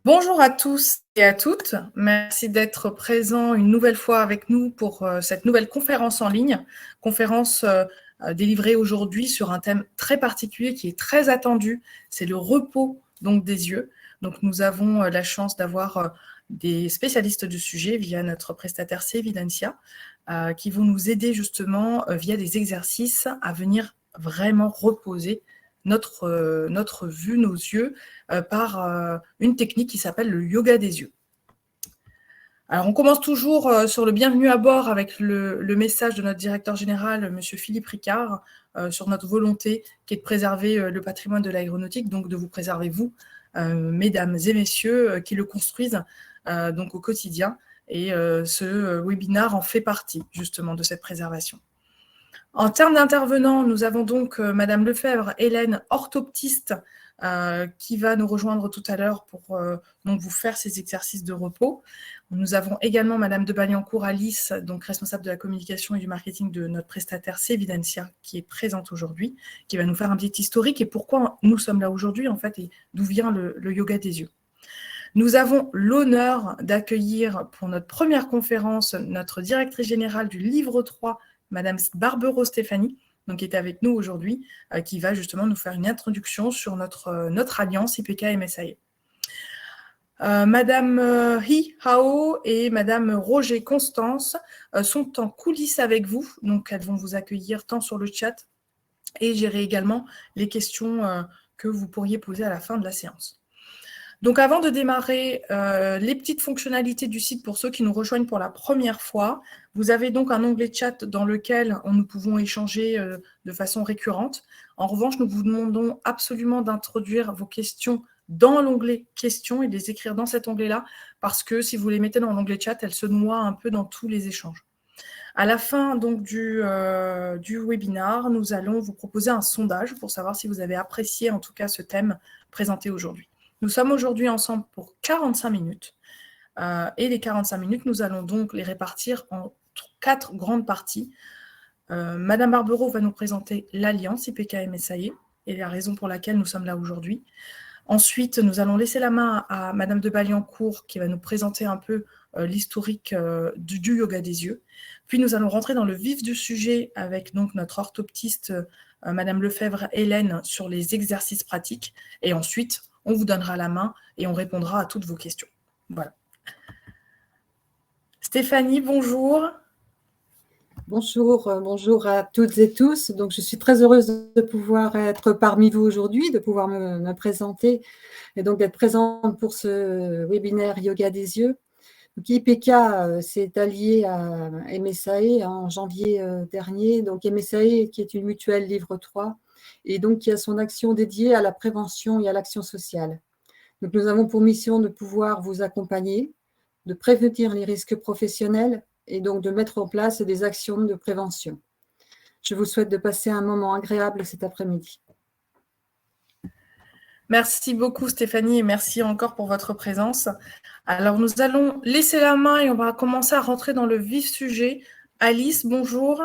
Bonjour à tous et à toutes. Merci d'être présents une nouvelle fois avec nous pour cette nouvelle conférence en ligne. Conférence délivrée aujourd'hui sur un thème très particulier qui est très attendu. C'est le repos donc des yeux. Donc nous avons la chance d'avoir des spécialistes du sujet via notre prestataire Cevidentia qui vont nous aider justement via des exercices à venir vraiment reposer notre vue, nos yeux, par une technique qui s'appelle le yoga des yeux. Alors, on commence toujours sur le bienvenu à bord avec le message de notre directeur général, M. Philippe Ricard, sur notre volonté qui est de préserver le patrimoine de l'aéronautique, donc de vous préserver, vous, mesdames et messieurs, qui le construisent donc au quotidien. Et ce webinaire en fait partie, justement, de cette préservation. En termes d'intervenants, nous avons donc Madame Lefebvre, Hélène, orthoptiste, qui va nous rejoindre tout à l'heure pour donc vous faire ces exercices de repos. Nous avons également Madame de Baliancourt, Alice, donc responsable de la communication et du marketing de notre prestataire Cevidentia, qui est présente aujourd'hui, qui va nous faire un petit historique et pourquoi nous sommes là aujourd'hui, en fait, et d'où vient le yoga des yeux. Nous avons l'honneur d'accueillir pour notre première conférence notre directrice générale du livre 3, Madame Barbero Stéphanie, donc qui est avec nous aujourd'hui, qui va justement nous faire une introduction sur notre alliance IPK-MSAE. Madame Hi Hao et Madame Roger Constance sont en coulisses avec vous, donc elles vont vous accueillir tant sur le chat et gérer également les questions que vous pourriez poser à la fin de la séance. Donc avant de démarrer les petites fonctionnalités du site pour ceux qui nous rejoignent pour la première fois, vous avez donc un onglet chat dans lequel nous pouvons échanger de façon récurrente. En revanche, nous vous demandons absolument d'introduire vos questions dans l'onglet questions et de les écrire dans cet onglet-là, parce que si vous les mettez dans l'onglet chat, elles se noient un peu dans tous les échanges. À la fin donc du webinaire, nous allons vous proposer un sondage pour savoir si vous avez apprécié en tout cas ce thème présenté aujourd'hui. Nous sommes aujourd'hui ensemble pour 45 minutes. Et les 45 minutes, nous allons donc les répartir en 4 grandes parties. Madame Barbero va nous présenter l'Alliance IPK-MSAE et la raison pour laquelle nous sommes là aujourd'hui. Ensuite, nous allons laisser la main à Madame de Baliancourt qui va nous présenter un peu l'historique du yoga des yeux. Puis nous allons rentrer dans le vif du sujet avec donc notre orthoptiste Madame Lefebvre Hélène sur les exercices pratiques. Et ensuite, on vous donnera la main et on répondra à toutes vos questions. Voilà. Stéphanie, bonjour. Bonjour à toutes et tous. Donc, je suis très heureuse de pouvoir être parmi vous aujourd'hui, de pouvoir me présenter et donc d'être présente pour ce webinaire Yoga des yeux. Donc, IPK s'est allié à MSAE en janvier dernier. Donc, MSAE qui est une mutuelle livre 3 et donc qui a son action dédiée à la prévention et à l'action sociale. Donc, nous avons pour mission de pouvoir vous accompagner, de prévenir les risques professionnels et donc de mettre en place des actions de prévention. Je vous souhaite de passer un moment agréable cet après-midi. Merci beaucoup Stéphanie et merci encore pour votre présence. Alors nous allons laisser la main et on va commencer à rentrer dans le vif sujet. Alice, bonjour.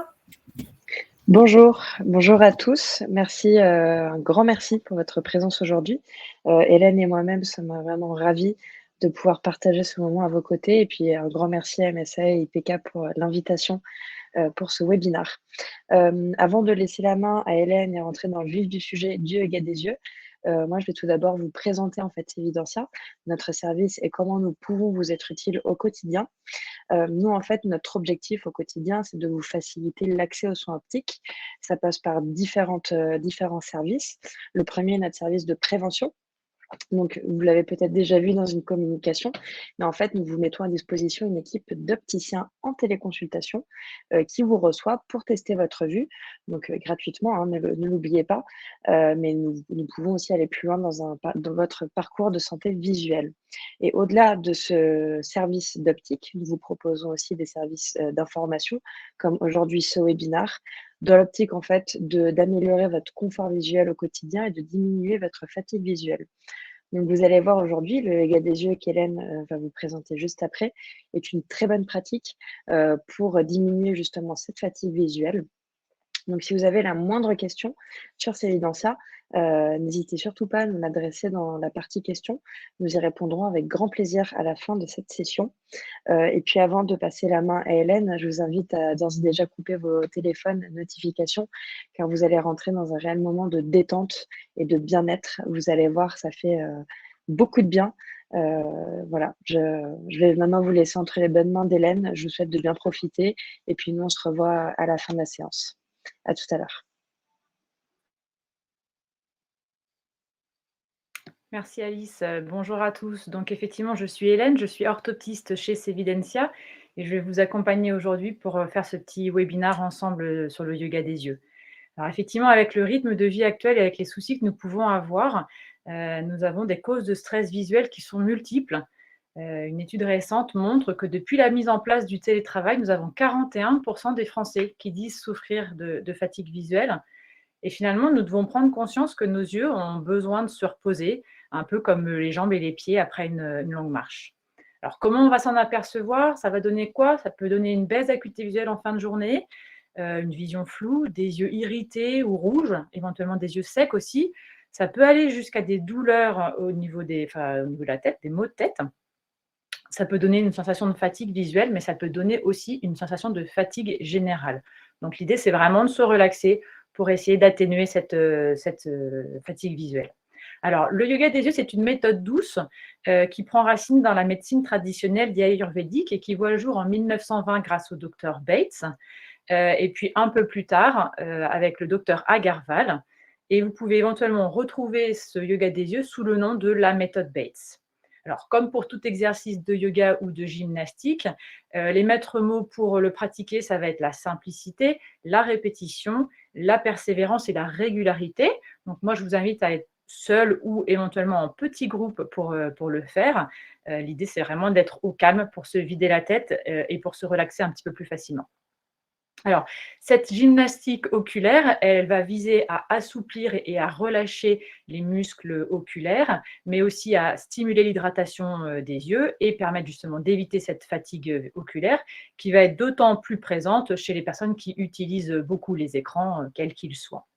Bonjour à tous. Merci, un grand merci pour votre présence aujourd'hui. Hélène et moi-même sommes vraiment ravis de pouvoir partager ce moment à vos côtés et puis un grand merci à MSA et IPK pour l'invitation pour ce webinaire. Avant de laisser la main à Hélène et rentrer dans le vif du sujet du yoga des yeux, moi je vais tout d'abord vous présenter en fait Cevidentia, notre service et comment nous pouvons vous être utiles au quotidien. Nous, en fait, notre objectif au quotidien, c'est de vous faciliter l'accès aux soins optiques. Ça passe par différents services. Le premier est notre service de prévention. Donc, vous l'avez peut-être déjà vu dans une communication, mais en fait, nous vous mettons à disposition une équipe d'opticiens en téléconsultation qui vous reçoit pour tester votre vue, donc gratuitement, hein, ne l'oubliez pas, mais nous pouvons aussi aller plus loin dans votre parcours de santé visuelle. Et au-delà de ce service d'optique, nous vous proposons aussi des services d'information, comme aujourd'hui ce webinaire, dans l'optique en fait d'améliorer votre confort visuel au quotidien et de diminuer votre fatigue visuelle. Donc vous allez voir aujourd'hui, le yoga des yeux qu'Hélène va vous présenter juste après est une très bonne pratique pour diminuer justement cette fatigue visuelle. Donc, si vous avez la moindre question sur Cévidentia, n'hésitez surtout pas à nous l'adresser dans la partie questions. Nous y répondrons avec grand plaisir à la fin de cette session. Et puis avant de passer la main à Hélène, je vous invite à d'ores et déjà couper vos téléphones notifications, car vous allez rentrer dans un réel moment de détente et de bien-être. Vous allez voir, ça fait beaucoup de bien. Voilà, je vais maintenant vous laisser entre les bonnes mains d'Hélène. Je vous souhaite de bien profiter. Et puis nous, on se revoit à la fin de la séance. À tout à l'heure. Merci Alice. Bonjour à tous. Donc effectivement, je suis Hélène, je suis orthoptiste chez Cévidentia et je vais vous accompagner aujourd'hui pour faire ce petit webinaire ensemble sur le yoga des yeux. Alors effectivement, avec le rythme de vie actuel et avec les soucis que nous pouvons avoir, nous avons des causes de stress visuel qui sont multiples. Une étude récente montre que depuis la mise en place du télétravail, nous avons 41% des Français qui disent souffrir de fatigue visuelle. Et finalement, nous devons prendre conscience que nos yeux ont besoin de se reposer, un peu comme les jambes et les pieds après une longue marche. Alors, comment on va s'en apercevoir? Ça va donner quoi? Ça peut donner une baisse d'acuité visuelle en fin de journée, une vision floue, des yeux irrités ou rouges, éventuellement des yeux secs aussi. Ça peut aller jusqu'à des douleurs au niveau de la tête, des maux de tête. Ça peut donner une sensation de fatigue visuelle, mais ça peut donner aussi une sensation de fatigue générale. Donc, l'idée, c'est vraiment de se relaxer pour essayer d'atténuer cette fatigue visuelle. Alors, le yoga des yeux, c'est une méthode douce qui prend racine dans la médecine traditionnelle ayurvédique et qui voit le jour en 1920 grâce au docteur Bates, et puis un peu plus tard avec le docteur Agarwal. Et vous pouvez éventuellement retrouver ce yoga des yeux sous le nom de la méthode Bates. Alors, comme pour tout exercice de yoga ou de gymnastique, les maîtres mots pour le pratiquer, ça va être la simplicité, la répétition, la persévérance et la régularité. Donc, moi, je vous invite à être seul ou éventuellement en petit groupe pour le faire. L'idée, c'est vraiment d'être au calme pour se vider la tête et pour se relaxer un petit peu plus facilement. Alors, cette gymnastique oculaire, elle va viser à assouplir et à relâcher les muscles oculaires, mais aussi à stimuler l'hydratation des yeux et permettre justement d'éviter cette fatigue oculaire qui va être d'autant plus présente chez les personnes qui utilisent beaucoup les écrans, quels qu'ils soient.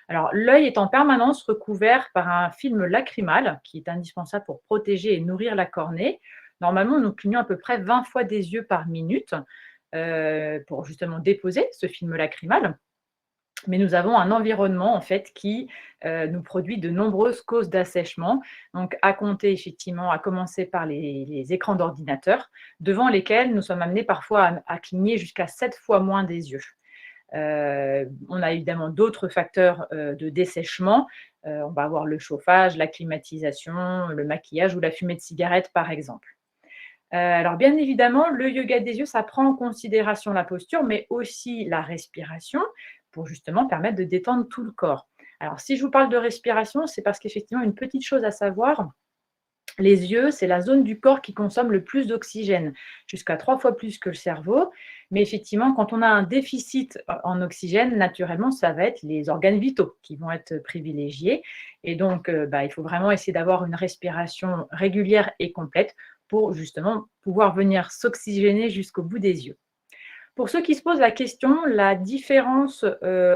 Alors, l'œil est en permanence recouvert par un film lacrymal qui est indispensable pour protéger et nourrir la cornée. Normalement, nous clignons à peu près 20 fois des yeux par minute pour justement déposer ce film lacrymal. Mais nous avons un environnement en fait qui nous produit de nombreuses causes d'assèchement. Donc, à compter effectivement, à commencer par les écrans d'ordinateur, devant lesquels nous sommes amenés parfois à cligner jusqu'à 7 fois moins des yeux. On a évidemment d'autres facteurs de dessèchement. On va avoir le chauffage, la climatisation, le maquillage ou la fumée de cigarette, par exemple. Alors, bien évidemment, le yoga des yeux, ça prend en considération la posture, mais aussi la respiration pour justement permettre de détendre tout le corps. Alors, si je vous parle de respiration, c'est parce qu'effectivement, une petite chose à savoir, les yeux, c'est la zone du corps qui consomme le plus d'oxygène, jusqu'à 3 fois plus que le cerveau. Mais effectivement, quand on a un déficit en oxygène, naturellement, ça va être les organes vitaux qui vont être privilégiés. Et donc, il faut vraiment essayer d'avoir une respiration régulière et complète pour justement pouvoir venir s'oxygéner jusqu'au bout des yeux. Pour ceux qui se posent la question, la différence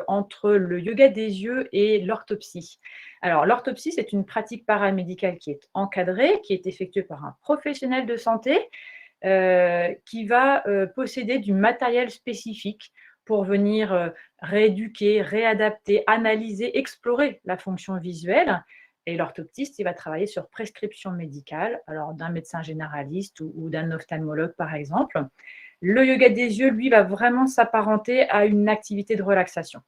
entre le yoga des yeux et l'orthopsie. Alors, l'orthopsie, c'est une pratique paramédicale qui est encadrée, qui est effectuée par un professionnel de santé qui va posséder du matériel spécifique pour venir rééduquer, réadapter, analyser, explorer la fonction visuelle. Et l'orthoptiste, il va travailler sur prescription médicale, alors d'un médecin généraliste ou d'un ophtalmologue, par exemple. Le yoga des yeux, lui, va vraiment s'apparenter à une activité de relaxation.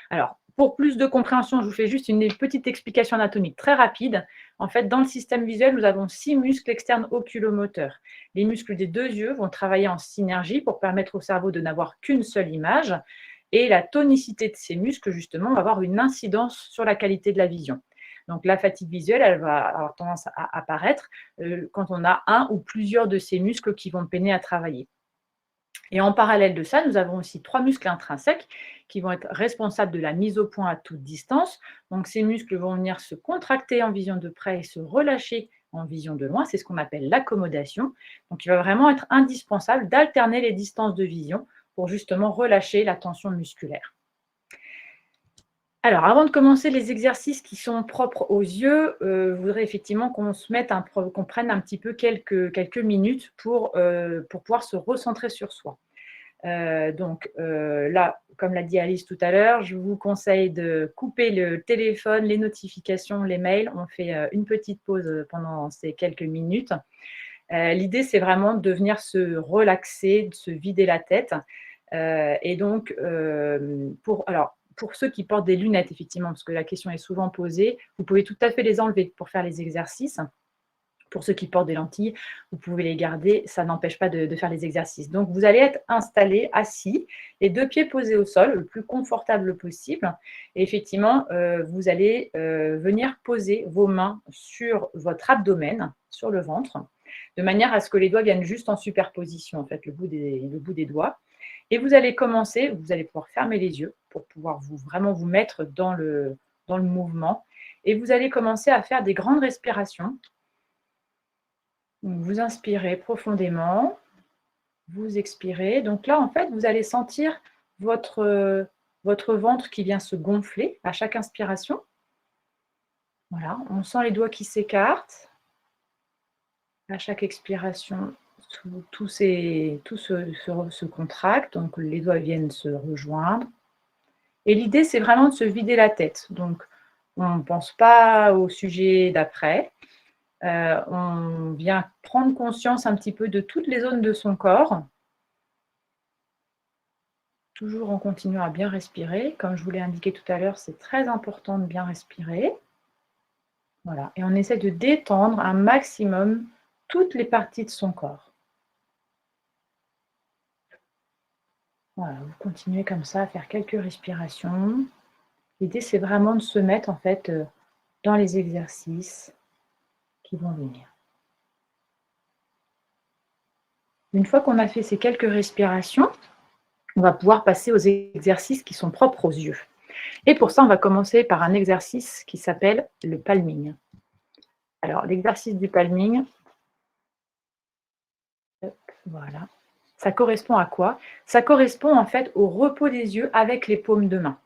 Alors, pour plus de compréhension, je vous fais juste une petite explication anatomique très rapide. En fait, dans le système visuel, nous avons 6 muscles externes oculomoteurs. Les muscles des 2 yeux vont travailler en synergie pour permettre au cerveau de n'avoir qu'une seule image. Et la tonicité de ces muscles, justement, va avoir une incidence sur la qualité de la vision. Donc, la fatigue visuelle, elle va avoir tendance à apparaître quand on a un ou plusieurs de ces muscles qui vont peiner à travailler. Et en parallèle de ça, nous avons aussi 3 muscles intrinsèques qui vont être responsables de la mise au point à toute distance. Donc, ces muscles vont venir se contracter en vision de près et se relâcher en vision de loin. C'est ce qu'on appelle l'accommodation. Donc, il va vraiment être indispensable d'alterner les distances de vision pour justement relâcher la tension musculaire. Alors, avant de commencer les exercices qui sont propres aux yeux, je voudrais effectivement qu'on prenne un petit peu quelques minutes pour pouvoir se recentrer sur soi. Là, comme l'a dit Alice tout à l'heure, je vous conseille de couper le téléphone, les notifications, les mails. On fait une petite pause pendant ces quelques minutes. L'idée, c'est vraiment de venir se relaxer, de se vider la tête. Pour ceux qui portent des lunettes, effectivement, parce que la question est souvent posée, vous pouvez tout à fait les enlever pour faire les exercices. Pour ceux qui portent des lentilles, vous pouvez les garder, ça n'empêche pas de faire les exercices. Donc, vous allez être installé, assis, les 2 pieds posés au sol, le plus confortable possible. Et effectivement, vous allez venir poser vos mains sur votre abdomen, sur le ventre, de manière à ce que les doigts viennent juste en superposition, en fait, le bout des doigts. Et vous allez commencer, vous allez pouvoir fermer les yeux pour pouvoir vraiment vous mettre dans le mouvement. Et vous allez commencer à faire des grandes respirations. Donc, vous inspirez profondément, vous expirez. Donc là, en fait, vous allez sentir votre ventre qui vient se gonfler à chaque inspiration. Voilà, on sent les doigts qui s'écartent. À chaque expiration, tout se contracte, donc les doigts viennent se rejoindre. Et l'idée, c'est vraiment de se vider la tête. Donc, on ne pense pas au sujet d'après. On vient prendre conscience un petit peu de toutes les zones de son corps, toujours en continuant à bien respirer. Comme je vous l'ai indiqué tout à l'heure, c'est très important de bien respirer. Voilà. Et on essaie de détendre un maximum toutes les parties de son corps. Voilà, vous continuez comme ça à faire quelques respirations. L'idée, c'est vraiment de se mettre en fait dans les exercices qui vont venir. Une fois qu'on a fait ces quelques respirations, on va pouvoir passer aux exercices qui sont propres aux yeux. Et pour ça, on va commencer par un exercice qui s'appelle le palming. Alors, l'exercice du palming, voilà. Ça correspond à quoi? Ça correspond en fait au repos des yeux avec les paumes de main.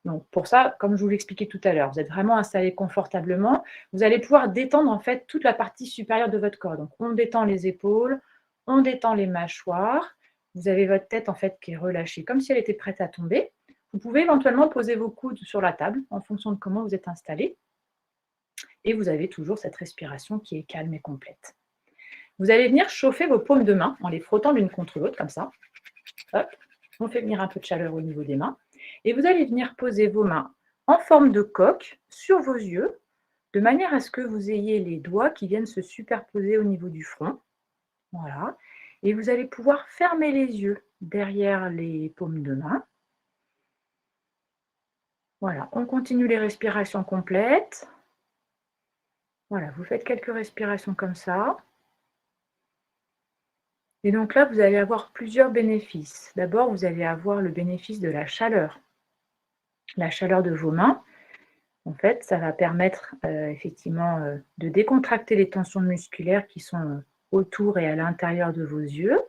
Donc pour ça, comme je vous l'expliquais tout à l'heure, vous êtes vraiment installé confortablement. Vous allez pouvoir détendre en fait toute la partie supérieure de votre corps. Donc on détend les épaules, on détend les mâchoires. Vous avez votre tête en fait qui est relâchée comme si elle était prête à tomber. Vous pouvez éventuellement poser vos coudes sur la table en fonction de comment vous êtes installé. Et vous avez toujours cette respiration qui est calme et complète. Vous allez venir chauffer vos paumes de main en les frottant l'une contre l'autre, comme ça. Hop, on fait venir un peu de chaleur au niveau des mains. Et vous allez venir poser vos mains en forme de coque sur vos yeux, de manière à ce que vous ayez les doigts qui viennent se superposer au niveau du front. Voilà. Et vous allez pouvoir fermer les yeux derrière les paumes de main. Voilà, on continue les respirations complètes. Voilà, vous faites quelques respirations comme ça. Et donc là, vous allez avoir plusieurs bénéfices. D'abord, vous allez avoir le bénéfice de la chaleur. La chaleur de vos mains, en fait, ça va permettre effectivement de décontracter les tensions musculaires qui sont autour et à l'intérieur de vos yeux.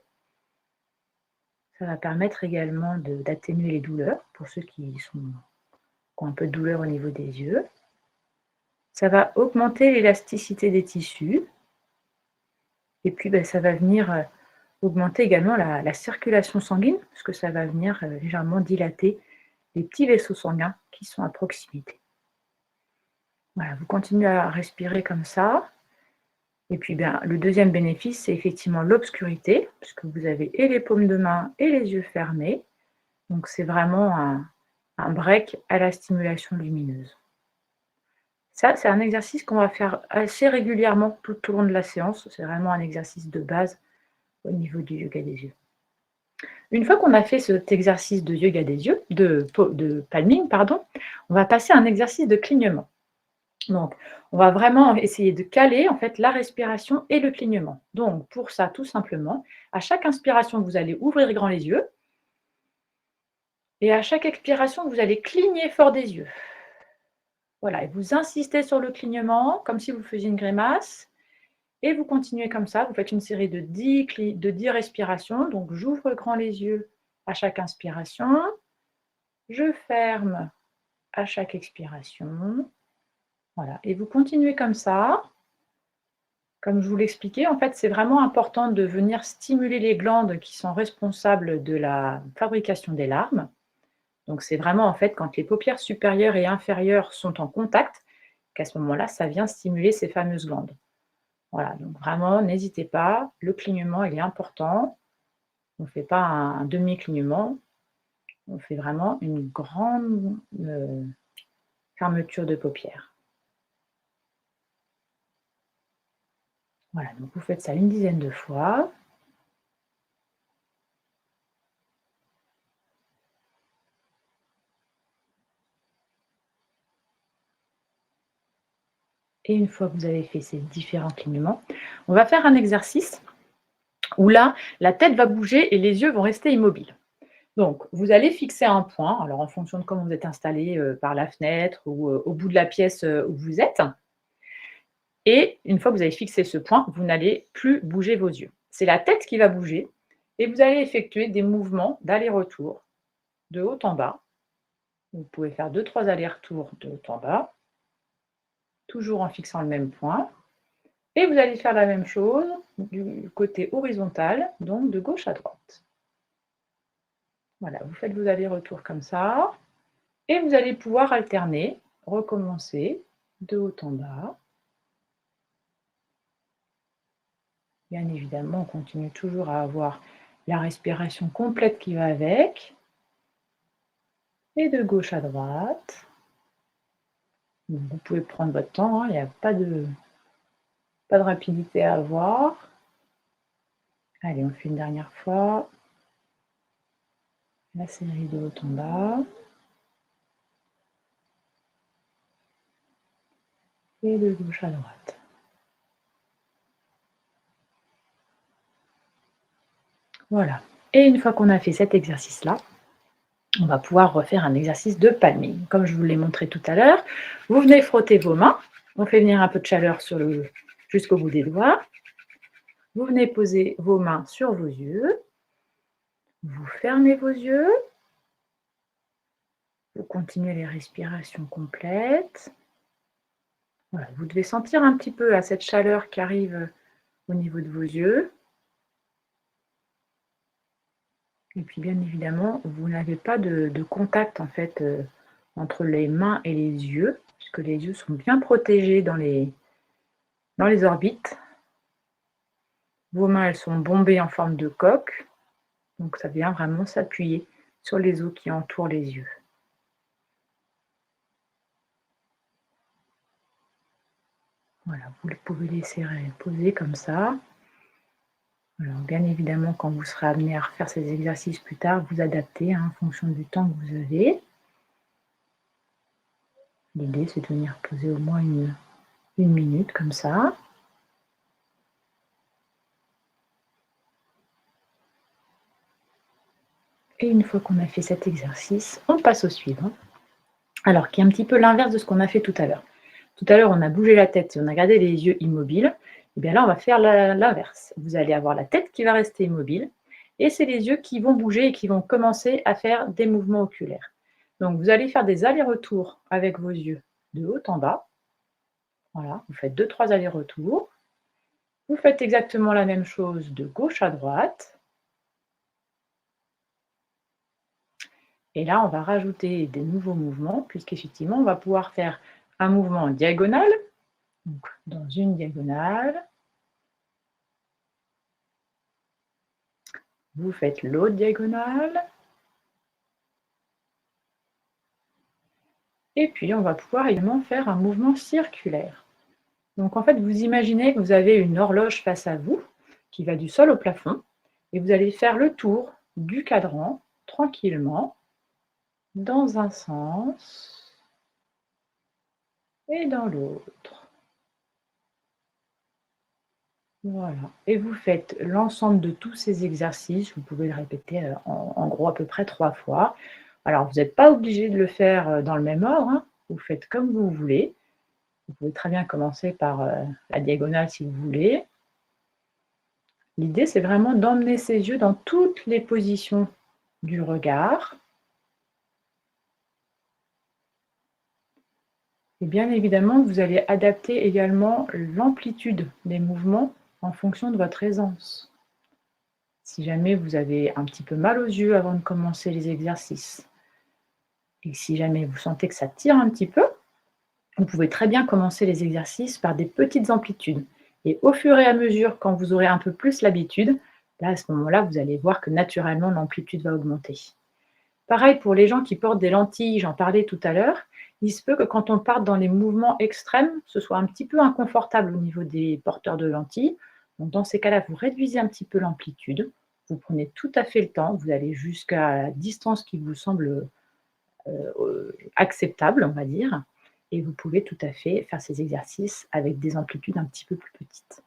Ça va permettre également d'atténuer les douleurs pour ceux qui ont un peu de douleur au niveau des yeux. Ça va augmenter l'élasticité des tissus. Et puis, ça va venir augmenter également la circulation sanguine, parce que ça va venir légèrement dilater les petits vaisseaux sanguins qui sont à proximité. Voilà, vous continuez à respirer comme ça. Et puis, le deuxième bénéfice, c'est effectivement l'obscurité, puisque vous avez et les paumes de main et les yeux fermés. Donc, c'est vraiment un break à la stimulation lumineuse. Ça, c'est un exercice qu'on va faire assez régulièrement tout au long de la séance. C'est vraiment un exercice de base au niveau du yoga des yeux. Une fois qu'on a fait cet exercice de yoga des yeux, de palming, on va passer à un exercice de clignement. Donc, on va vraiment essayer de caler en fait la respiration et le clignement. Donc, pour ça, tout simplement, à chaque inspiration, vous allez ouvrir grand les yeux. Et à chaque expiration, vous allez cligner fort des yeux. Voilà, et vous insistez sur le clignement, comme si vous faisiez une grimace. Et vous continuez comme ça, vous faites une série de 10 respirations. Donc, j'ouvre grand les yeux à chaque inspiration. Je ferme à chaque expiration. Voilà, et vous continuez comme ça. Comme je vous l'expliquais, en fait, c'est vraiment important de venir stimuler les glandes qui sont responsables de la fabrication des larmes. Donc, c'est vraiment, en fait, quand les paupières supérieures et inférieures sont en contact, qu'à ce moment-là, ça vient stimuler ces fameuses glandes. Voilà, donc vraiment, n'hésitez pas, le clignement, il est important. On ne fait pas un demi-clignement, on fait vraiment une grande fermeture de paupières. Voilà, donc vous faites ça une dizaine de fois. Et une fois que vous avez fait ces différents clignements, on va faire un exercice où là, la tête va bouger et les yeux vont rester immobiles. Donc, vous allez fixer un point, alors en fonction de comment vous êtes installé par la fenêtre ou au bout de la pièce où vous êtes. Et une fois que vous avez fixé ce point, vous n'allez plus bouger vos yeux. C'est la tête qui va bouger et vous allez effectuer des mouvements d'aller-retour de haut en bas. Vous pouvez faire 2-3 allers-retours de haut en bas, toujours en fixant le même point. Et vous allez faire la même chose du côté horizontal, donc de gauche à droite. Voilà, vous faites vos allers-retours comme ça. Et vous allez pouvoir alterner, recommencer de haut en bas. Bien évidemment, on continue toujours à avoir la respiration complète qui va avec. Et de gauche à droite. Vous pouvez prendre votre temps, hein, il n'y a pas de rapidité à avoir. Allez, on fait une dernière fois. La série de haut en bas. Et de gauche à droite. Voilà. Et une fois qu'on a fait cet exercice-là, on va pouvoir refaire un exercice de palming. Comme je vous l'ai montré tout à l'heure, vous venez frotter vos mains. On fait venir un peu de chaleur jusqu'au bout des doigts. Vous venez poser vos mains sur vos yeux. Vous fermez vos yeux. Vous continuez les respirations complètes. Voilà, vous devez sentir un petit peu cette chaleur qui arrive au niveau de vos yeux. Et puis bien évidemment, vous n'avez pas de contact en fait entre les mains et les yeux, puisque les yeux sont bien protégés dans les orbites. Vos mains, elles sont bombées en forme de coque, donc ça vient vraiment s'appuyer sur les os qui entourent les yeux. Voilà, vous pouvez laisser poser comme ça. Alors, bien évidemment, quand vous serez amené à refaire ces exercices plus tard, vous adaptez en fonction du temps que vous avez. L'idée, c'est de venir poser au moins une minute comme ça. Et une fois qu'on a fait cet exercice, on passe au suivant. Alors, qui est un petit peu l'inverse de ce qu'on a fait tout à l'heure. Tout à l'heure, on a bougé la tête et on a gardé les yeux immobiles. Et bien là, on va faire l'inverse. Vous allez avoir la tête qui va rester immobile et c'est les yeux qui vont bouger et qui vont commencer à faire des mouvements oculaires. Donc, vous allez faire des allers-retours avec vos yeux de haut en bas. Voilà, vous faites 2-3 allers-retours. Vous faites exactement la même chose de gauche à droite. Et là, on va rajouter des nouveaux mouvements, puisqu'effectivement, on va pouvoir faire un mouvement en diagonale, donc dans une diagonale. Vous faites l'autre diagonale. Et puis, on va pouvoir également faire un mouvement circulaire. Donc, en fait, vous imaginez que vous avez une horloge face à vous, qui va du sol au plafond, et vous allez faire le tour du cadran, tranquillement, dans un sens et dans l'autre. Voilà. Et vous faites l'ensemble de tous ces exercices. Vous pouvez le répéter en gros à peu près 3 fois. Alors, vous n'êtes pas obligé de le faire dans le même ordre. Hein. Vous faites comme vous voulez. Vous pouvez très bien commencer par la diagonale si vous voulez. L'idée, c'est vraiment d'emmener ses yeux dans toutes les positions du regard. Et bien évidemment, vous allez adapter également l'amplitude des mouvements en fonction de votre aisance. Si jamais vous avez un petit peu mal aux yeux avant de commencer les exercices, et si jamais vous sentez que ça tire un petit peu, vous pouvez très bien commencer les exercices par des petites amplitudes. Et au fur et à mesure, quand vous aurez un peu plus l'habitude, là, à ce moment-là, vous allez voir que naturellement, l'amplitude va augmenter. Pareil pour les gens qui portent des lentilles, j'en parlais tout à l'heure, il se peut que quand on parte dans les mouvements extrêmes, ce soit un petit peu inconfortable au niveau des porteurs de lentilles. Donc dans ces cas-là, vous réduisez un petit peu l'amplitude, vous prenez tout à fait le temps, vous allez jusqu'à la distance qui vous semble acceptable, on va dire, et vous pouvez tout à fait faire ces exercices avec des amplitudes un petit peu plus petites.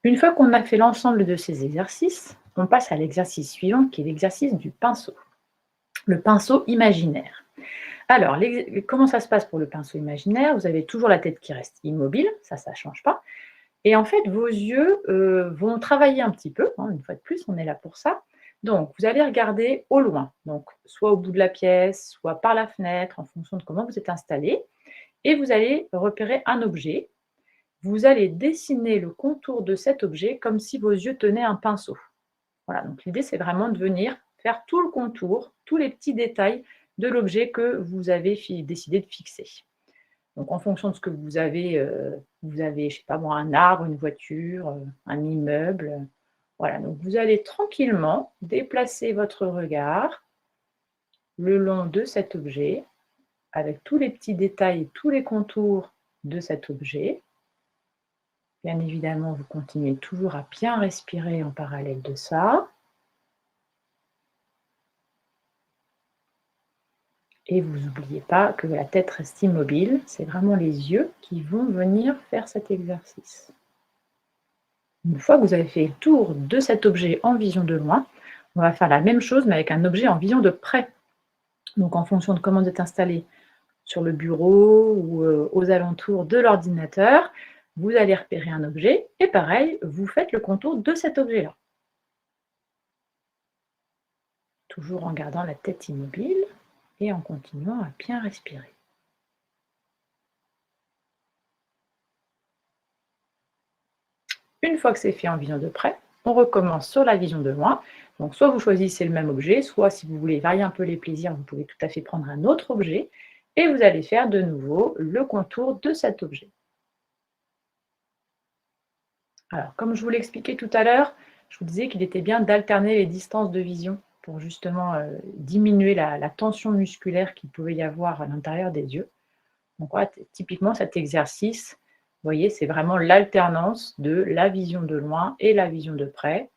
Une fois qu'on a fait l'ensemble de ces exercices, on passe à l'exercice suivant qui est l'exercice du pinceau. Le pinceau imaginaire. Alors, comment ça se passe pour le pinceau imaginaire? Vous avez toujours la tête qui reste immobile, ça ne change pas. Et en fait, vos yeux vont travailler un petit peu, hein, une fois de plus, on est là pour ça. Donc, vous allez regarder au loin, donc soit au bout de la pièce, soit par la fenêtre, en fonction de comment vous êtes installé. Et vous allez repérer un objet. Vous allez dessiner le contour de cet objet comme si vos yeux tenaient un pinceau. Voilà, donc l'idée, c'est vraiment de venir faire tout le contour, tous les petits détails de l'objet que vous avez décidé de fixer. Donc, en fonction de ce que vous avez, je ne sais pas moi, un arbre, une voiture, un immeuble. Voilà, donc vous allez tranquillement déplacer votre regard le long de cet objet, avec tous les petits détails et tous les contours de cet objet. Bien évidemment, vous continuez toujours à bien respirer en parallèle de ça. Et vous n'oubliez pas que la tête reste immobile, c'est vraiment les yeux qui vont venir faire cet exercice. Une fois que vous avez fait le tour de cet objet en vision de loin, on va faire la même chose mais avec un objet en vision de près. Donc en fonction de comment vous êtes installé sur le bureau ou aux alentours de l'ordinateur, vous allez repérer un objet et pareil, vous faites le contour de cet objet-là. Toujours en gardant la tête immobile et en continuant à bien respirer. Une fois que c'est fait en vision de près, on recommence sur la vision de loin. Donc soit vous choisissez le même objet, soit si vous voulez varier un peu les plaisirs, vous pouvez tout à fait prendre un autre objet et vous allez faire de nouveau le contour de cet objet. Alors, comme je vous l'expliquais tout à l'heure, je vous disais qu'il était bien d'alterner les distances de vision pour justement diminuer la tension musculaire qu'il pouvait y avoir à l'intérieur des yeux. Donc voilà, typiquement cet exercice, vous voyez, c'est vraiment l'alternance de la vision de loin et la vision de près.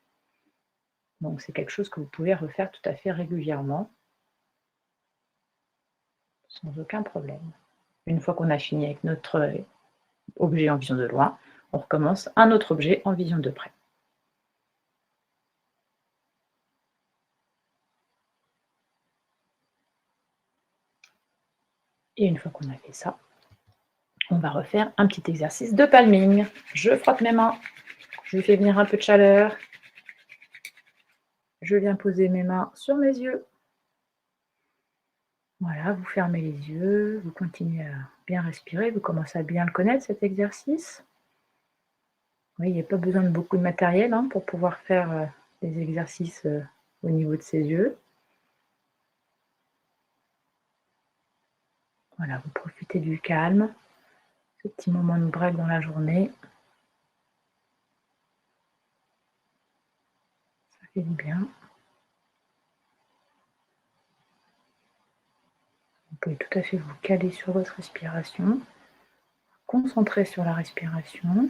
Donc c'est quelque chose que vous pouvez refaire tout à fait régulièrement, sans aucun problème. Une fois qu'on a fini avec notre objet en vision de loin, on recommence un autre objet en vision de près. Et une fois qu'on a fait ça, on va refaire un petit exercice de palming. Je frotte mes mains, je fais venir un peu de chaleur. Je viens poser mes mains sur mes yeux. Voilà, vous fermez les yeux, vous continuez à bien respirer, vous commencez à bien le connaître cet exercice. Oui, il n'y a pas besoin de beaucoup de matériel pour pouvoir faire des exercices au niveau de ses yeux. Voilà, vous profitez du calme, ce petit moment de break dans la journée. Ça fait du bien. Vous pouvez tout à fait vous caler sur votre respiration, concentrer sur la respiration.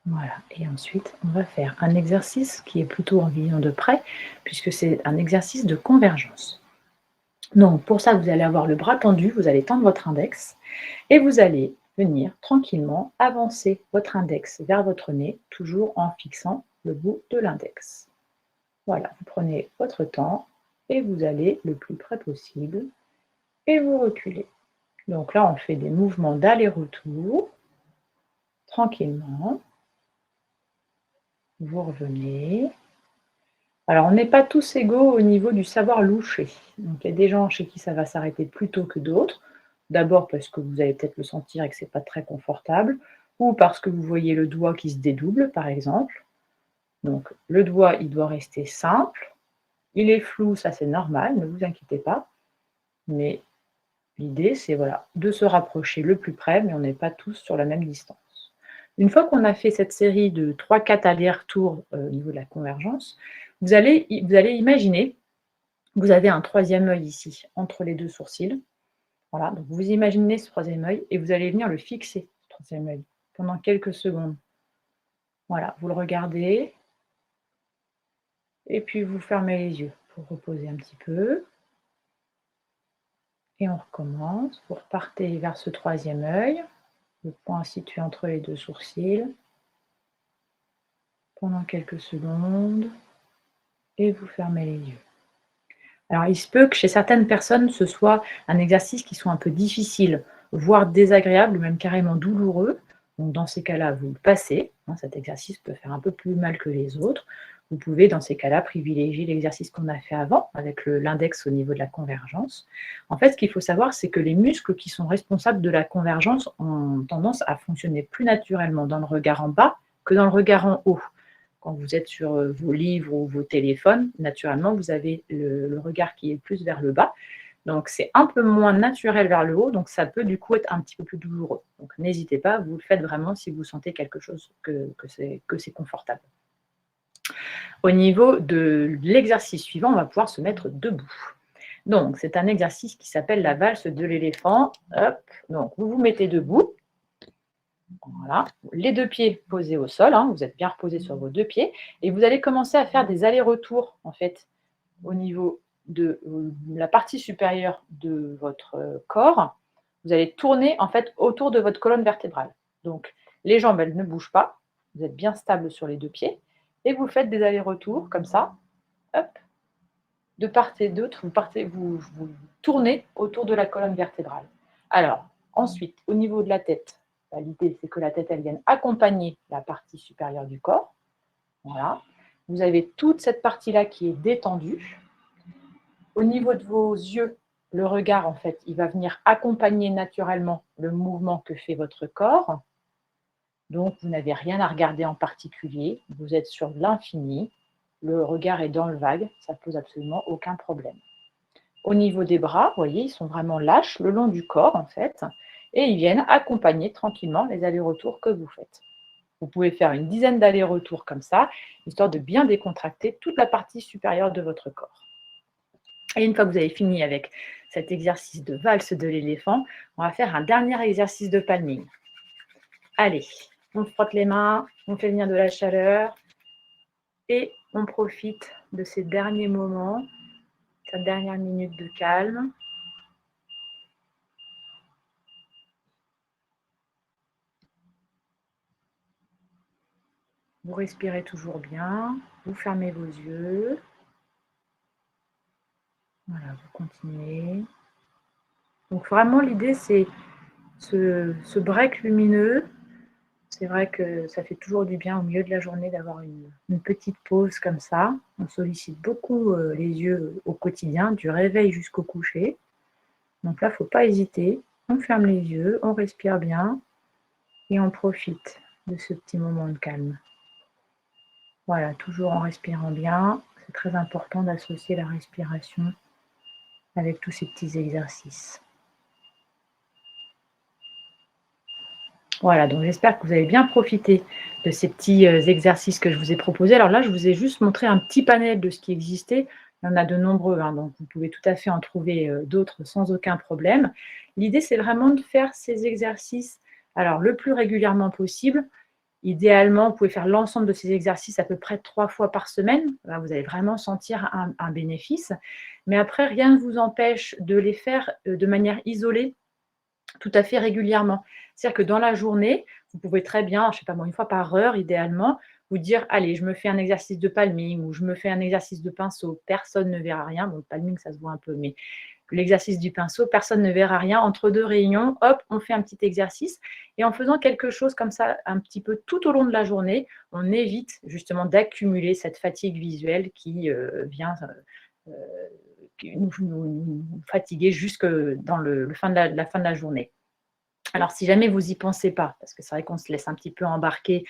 Voilà, et ensuite, on va faire un exercice qui est plutôt en vision de près, puisque c'est un exercice de convergence. Donc, pour ça, vous allez avoir le bras tendu, vous allez tendre votre index, et vous allez venir tranquillement avancer votre index vers votre nez, toujours en fixant le bout de l'index. Voilà, vous prenez votre temps, et vous allez le plus près possible, et vous reculez. Donc là, on fait des mouvements d'aller-retour, tranquillement. Vous revenez. Alors, on n'est pas tous égaux au niveau du savoir loucher. Donc, il y a des gens chez qui ça va s'arrêter plus tôt que d'autres. D'abord parce que vous allez peut-être le sentir et que ce n'est pas très confortable, ou parce que vous voyez le doigt qui se dédouble, par exemple. Donc, le doigt, il doit rester simple. Il est flou, ça c'est normal, ne vous inquiétez pas. Mais l'idée, c'est voilà, de se rapprocher le plus près, mais on n'est pas tous sur la même distance. Une fois qu'on a fait cette série de 3-4 allers-retours au niveau de la convergence, vous allez imaginer, vous avez un troisième œil ici, entre les deux sourcils. Voilà, donc vous imaginez ce troisième œil et vous allez venir le fixer, ce troisième œil, pendant quelques secondes. Voilà, vous le regardez et puis vous fermez les yeux pour reposer un petit peu. Et on recommence. Vous repartez vers ce troisième œil, le point situé entre les deux sourcils, pendant quelques secondes et vous fermez les yeux. Alors, il se peut que chez certaines personnes, ce soit un exercice qui soit un peu difficile, voire désagréable, ou même carrément douloureux. Donc, dans ces cas-là, vous le passez. Cet exercice peut faire un peu plus mal que les autres. Vous pouvez, dans ces cas-là, privilégier l'exercice qu'on a fait avant, avec l'index au niveau de la convergence. En fait, ce qu'il faut savoir, c'est que les muscles qui sont responsables de la convergence ont tendance à fonctionner plus naturellement dans le regard en bas que dans le regard en haut. Quand vous êtes sur vos livres ou vos téléphones, naturellement, vous avez le regard qui est plus vers le bas. Donc, c'est un peu moins naturel vers le haut, donc ça peut du coup être un petit peu plus douloureux. Donc, n'hésitez pas, vous le faites vraiment si vous sentez quelque chose que c'est confortable. Au niveau de l'exercice suivant, on va pouvoir se mettre debout. Donc, c'est un exercice qui s'appelle la valse de l'éléphant. Hop, donc vous vous mettez debout. Voilà, les deux pieds posés au sol, vous êtes bien reposé sur vos deux pieds, et vous allez commencer à faire des allers-retours en fait au niveau de la partie supérieure de votre corps. Vous allez tourner en fait autour de votre colonne vertébrale. Donc les jambes, elles ne bougent pas, vous êtes bien stable sur les deux pieds, et vous faites des allers-retours comme ça, hop, de part et d'autre, vous tournez autour de la colonne vertébrale. Alors, ensuite, au niveau de la tête, l'idée, c'est que la tête, elle vienne accompagner la partie supérieure du corps. Voilà. Vous avez toute cette partie-là qui est détendue. Au niveau de vos yeux, le regard, en fait, il va venir accompagner naturellement le mouvement que fait votre corps. Donc, vous n'avez rien à regarder en particulier. Vous êtes sur l'infini. Le regard est dans le vague. Ça ne pose absolument aucun problème. Au niveau des bras, vous voyez, ils sont vraiment lâches le long du corps, en fait. Et ils viennent accompagner tranquillement les allers-retours que vous faites. Vous pouvez faire une dizaine d'allers-retours comme ça, histoire de bien décontracter toute la partie supérieure de votre corps. Et une fois que vous avez fini avec cet exercice de valse de l'éléphant, on va faire un dernier exercice de palming. Allez, on frotte les mains, on fait venir de la chaleur et on profite de ces derniers moments, cette dernière minute de calme. Vous respirez toujours bien, vous fermez vos yeux. Voilà, vous continuez. Donc vraiment, l'idée, c'est ce break lumineux. C'est vrai que ça fait toujours du bien au milieu de la journée d'avoir une petite pause comme ça. On sollicite beaucoup les yeux au quotidien, du réveil jusqu'au coucher. Donc là, il ne faut pas hésiter. On ferme les yeux, on respire bien et on profite de ce petit moment de calme. Voilà, toujours en respirant bien. C'est très important d'associer la respiration avec tous ces petits exercices. Voilà, donc j'espère que vous avez bien profité de ces petits exercices que je vous ai proposés. Alors là, je vous ai juste montré un petit panel de ce qui existait. Il y en a de nombreux, donc vous pouvez tout à fait en trouver d'autres sans aucun problème. L'idée, c'est vraiment de faire ces exercices alors, le plus régulièrement possible. Idéalement, vous pouvez faire l'ensemble de ces exercices à peu près 3 fois par semaine. Là, vous allez vraiment sentir un bénéfice. Mais après, rien ne vous empêche de les faire de manière isolée tout à fait régulièrement. C'est-à-dire que dans la journée, vous pouvez très bien, je ne sais pas moi, une fois par heure, idéalement, vous dire, allez, je me fais un exercice de palming ou je me fais un exercice de pinceau. Personne ne verra rien. Bon, le palming, ça se voit un peu, mais l'exercice du pinceau, personne ne verra rien. Entre deux réunions, hop, on fait un petit exercice. Et en faisant quelque chose comme ça un petit peu tout au long de la journée, on évite justement d'accumuler cette fatigue visuelle qui vient nous fatiguer jusque dans la fin de la journée. Alors, si jamais vous n'y pensez pas, parce que c'est vrai qu'on se laisse un petit peu embarquer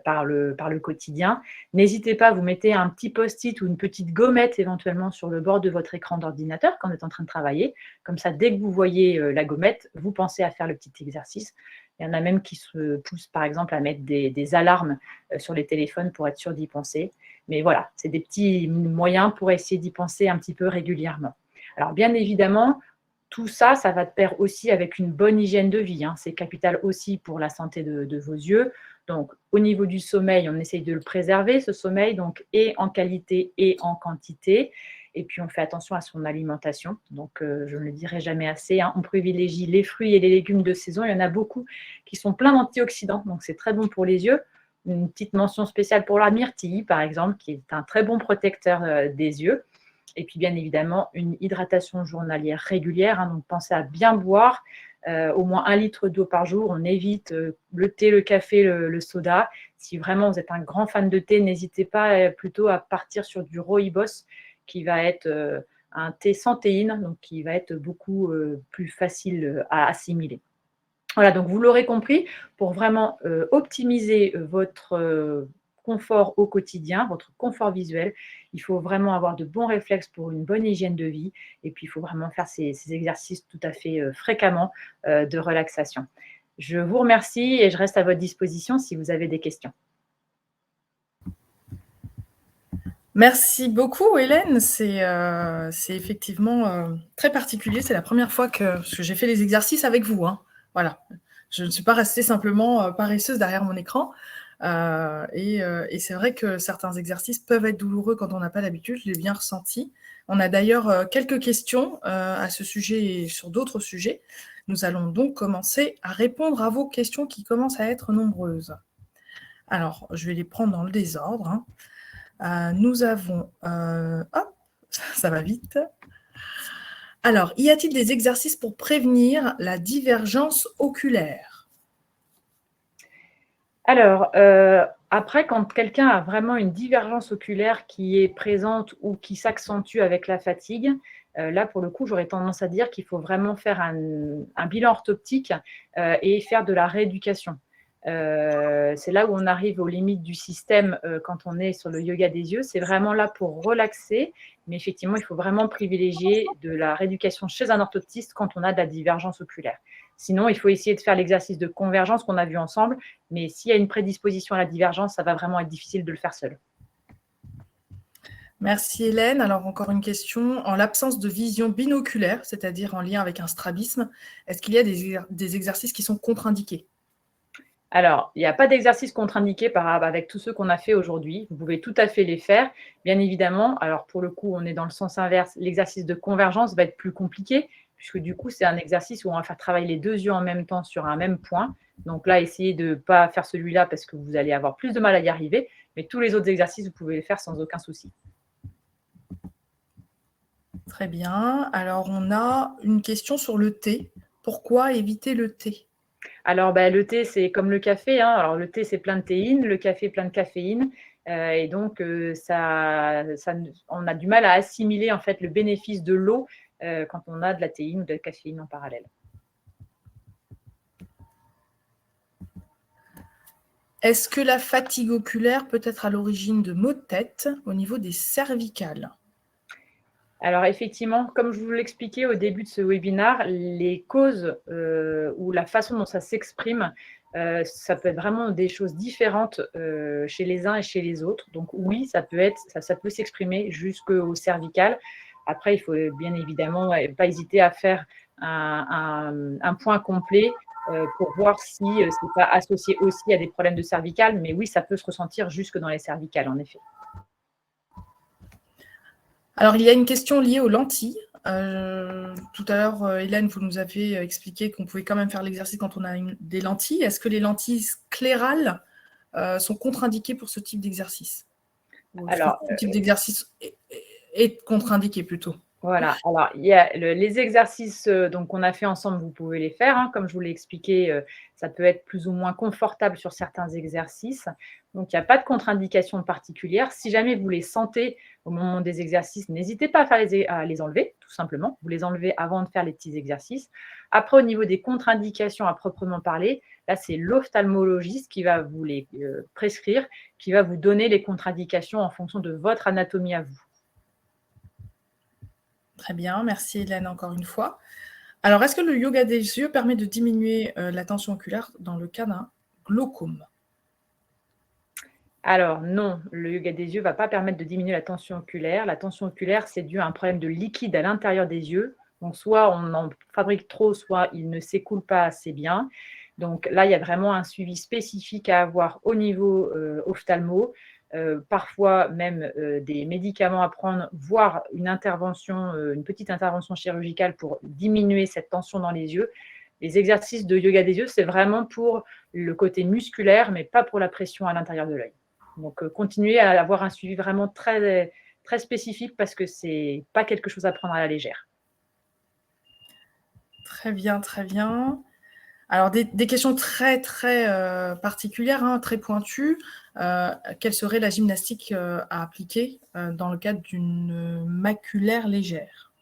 par le quotidien, n'hésitez pas, vous mettez un petit post-it ou une petite gommette éventuellement sur le bord de votre écran d'ordinateur quand vous êtes en train de travailler. Comme ça, dès que vous voyez la gommette, vous pensez à faire le petit exercice. Il y en a même qui se poussent, par exemple, à mettre des alarmes sur les téléphones pour être sûr d'y penser. Mais voilà, c'est des petits moyens pour essayer d'y penser un petit peu régulièrement. Alors, bien évidemment, tout ça, ça va de pair aussi avec une bonne hygiène de vie. C'est capital aussi pour la santé de vos yeux. Donc, au niveau du sommeil, on essaye de le préserver, ce sommeil, donc et en qualité et en quantité. Et puis, on fait attention à son alimentation. Donc, je ne le dirai jamais assez. On privilégie les fruits et les légumes de saison. Il y en a beaucoup qui sont pleins d'antioxydants. Donc, c'est très bon pour les yeux. Une petite mention spéciale pour la myrtille, par exemple, qui est un très bon protecteur des yeux. Et puis, bien évidemment, une hydratation journalière régulière. Donc, pensez à bien boire, au moins 1 litre d'eau par jour. On évite le thé, le café, le soda. Si vraiment vous êtes un grand fan de thé, n'hésitez pas plutôt à partir sur du rooibos, qui va être un thé sans théine, donc qui va être beaucoup plus facile à assimiler. Voilà, donc vous l'aurez compris, pour vraiment optimiser votre confort au quotidien, votre confort visuel, il faut vraiment avoir de bons réflexes pour une bonne hygiène de vie et puis il faut vraiment faire ces exercices tout à fait fréquemment de relaxation. Je vous remercie et je reste à votre disposition si vous avez des questions. Merci beaucoup, Hélène. C'est effectivement très particulier. C'est la première fois que j'ai fait les exercices avec vous. Voilà. Je ne suis pas restée simplement paresseuse derrière mon écran. Et c'est vrai que certains exercices peuvent être douloureux quand on n'a pas l'habitude. Je l'ai bien ressenti. On a d'ailleurs quelques questions à ce sujet et sur d'autres sujets. Nous allons donc commencer à répondre à vos questions qui commencent à être nombreuses. Alors, je vais les prendre dans le désordre. Nous avons... hop, ça va vite. Alors, y a-t-il des exercices pour prévenir la divergence oculaire? Alors, après, quand quelqu'un a vraiment une divergence oculaire qui est présente ou qui s'accentue avec la fatigue, là, pour le coup, j'aurais tendance à dire qu'il faut vraiment faire un bilan orthoptique et faire de la rééducation. C'est là où on arrive aux limites du système quand on est sur le yoga des yeux. C'est vraiment là pour relaxer, mais effectivement, il faut vraiment privilégier de la rééducation chez un orthoptiste quand on a de la divergence oculaire. Sinon, il faut essayer de faire l'exercice de convergence qu'on a vu ensemble, mais s'il y a une prédisposition à la divergence, ça va vraiment être difficile de le faire seul. Merci Hélène. Alors encore une question. En l'absence de vision binoculaire, c'est-à-dire en lien avec un strabisme, est-ce qu'il y a des exercices qui sont contre-indiqués? Alors, il n'y a pas d'exercice contre-indiqué avec tous ceux qu'on a fait aujourd'hui. Vous pouvez tout à fait les faire. Bien évidemment, alors pour le coup, on est dans le sens inverse. L'exercice de convergence va être plus compliqué, puisque du coup, c'est un exercice où on va faire travailler les deux yeux en même temps sur un même point. Donc là, essayez de ne pas faire celui-là parce que vous allez avoir plus de mal à y arriver. Mais tous les autres exercices, vous pouvez les faire sans aucun souci. Très bien. Alors, on a une question sur le thé. Pourquoi éviter le thé? Alors, le thé, c'est comme le café. Alors, le thé, c'est plein de théine, le café, plein de caféine. Et donc, on a du mal à assimiler en fait le bénéfice de l'eau quand on a de la théine ou de la caféine en parallèle. Est-ce que la fatigue oculaire peut être à l'origine de maux de tête au niveau des cervicales? Alors effectivement, comme je vous l'expliquais au début de ce webinaire, les causes ou la façon dont ça s'exprime, ça peut être vraiment des choses différentes chez les uns et chez les autres. Donc oui, ça peut s'exprimer jusqu'au cervical. Après, il faut bien évidemment pas hésiter à faire un point complet pour voir si ce n'est pas associé aussi à des problèmes de cervical. Mais oui, ça peut se ressentir jusque dans les cervicales, en effet. Alors, il y a une question liée aux lentilles. Tout à l'heure, Hélène, vous nous avez expliqué qu'on pouvait quand même faire l'exercice quand on a des lentilles. Est-ce que les lentilles sclérales sont contre-indiquées pour ce type d'exercice? Alors, ce type d'exercice est contre-indiqué plutôt. Voilà, alors il y a les exercices, donc qu'on a fait ensemble, vous pouvez les faire, hein. Comme je vous l'ai expliqué, ça peut être plus ou moins confortable sur certains exercices. Donc il y a pas de contre-indication particulière. Si jamais vous les sentez au moment des exercices, n'hésitez pas à les enlever, tout simplement. Vous les enlevez avant de faire les petits exercices. Après, au niveau des contre-indications à proprement parler, là, c'est l'ophtalmologiste qui va vous les, prescrire, qui va vous donner les contre-indications en fonction de votre anatomie à vous. Très bien, merci Hélène encore une fois. Alors, est-ce que le yoga des yeux permet de diminuer la tension oculaire dans le cas d'un glaucome? Alors non, le yoga des yeux ne va pas permettre de diminuer la tension oculaire. La tension oculaire, c'est dû à un problème de liquide à l'intérieur des yeux. Donc soit on en fabrique trop, soit il ne s'écoule pas assez bien. Donc là, il y a vraiment un suivi spécifique à avoir au niveau ophtalmo, parfois même des médicaments à prendre, voire une intervention, une petite intervention chirurgicale pour diminuer cette tension dans les yeux. Les exercices de yoga des yeux, c'est vraiment pour le côté musculaire, mais pas pour la pression à l'intérieur de l'œil. Donc, continuer à avoir un suivi vraiment très, très spécifique parce que ce n'est pas quelque chose à prendre à la légère. Très bien, très bien. Alors, des questions très, très particulières, hein, très pointues. Quelle serait la gymnastique à appliquer dans le cadre d'une maculaire légère?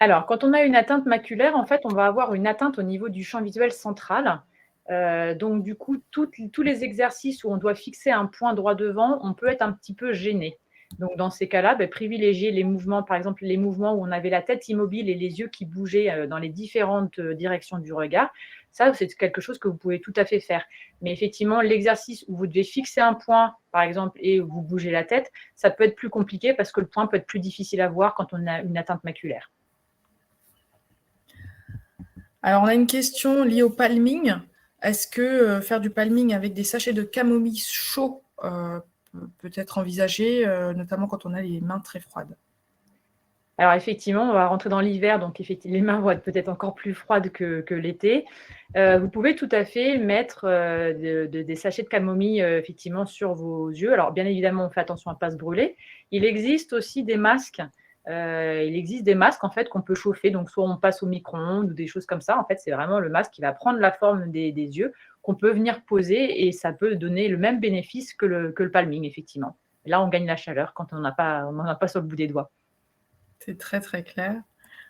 Alors, quand on a une atteinte maculaire, en fait, on va avoir une atteinte au niveau du champ visuel central. Donc, du coup, tous les exercices où on doit fixer un point droit devant, on peut être un petit peu gêné. Donc, dans ces cas-là, privilégier les mouvements, par exemple, les mouvements où on avait la tête immobile et les yeux qui bougeaient dans les différentes directions du regard. Ça, c'est quelque chose que vous pouvez tout à fait faire. Mais effectivement, l'exercice où vous devez fixer un point, par exemple, et vous bougez la tête, ça peut être plus compliqué parce que le point peut être plus difficile à voir quand on a une atteinte maculaire. Alors, on a une question liée au palming. Est-ce que faire du palming avec des sachets de camomille chauds peut être envisagé, notamment quand on a les mains très froides? Alors effectivement, on va rentrer dans l'hiver, donc les mains vont être peut-être encore plus froides que l'été. Vous pouvez tout à fait mettre des sachets de camomille effectivement sur vos yeux. Alors bien évidemment, on fait attention à ne pas se brûler. Il existe aussi des masques. En fait qu'on peut chauffer, donc soit on passe au micro-ondes ou des choses comme ça. En fait, c'est vraiment le masque qui va prendre la forme des yeux qu'on peut venir poser et ça peut donner le même bénéfice que le palming, effectivement. Là, on gagne la chaleur quand on n'en a pas sur le bout des doigts. C'est très, très clair.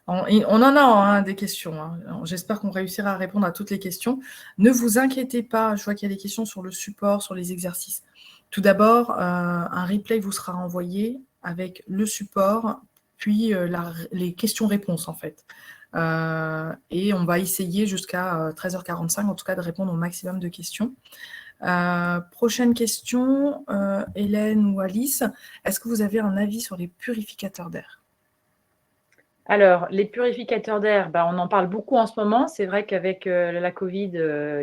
On en a hein, des questions. Hein. J'espère qu'on réussira à répondre à toutes les questions. Ne vous inquiétez pas, je vois qu'il y a des questions sur le support, sur les exercices. Tout d'abord, un replay vous sera envoyé avec le support, puis les questions-réponses en fait. Et on va essayer jusqu'à 13h45, en tout cas, de répondre au maximum de questions. Prochaine question, Hélène ou Alice, est-ce que vous avez un avis sur les purificateurs d'air? Alors, les purificateurs d'air, on en parle beaucoup en ce moment. C'est vrai qu'avec la Covid,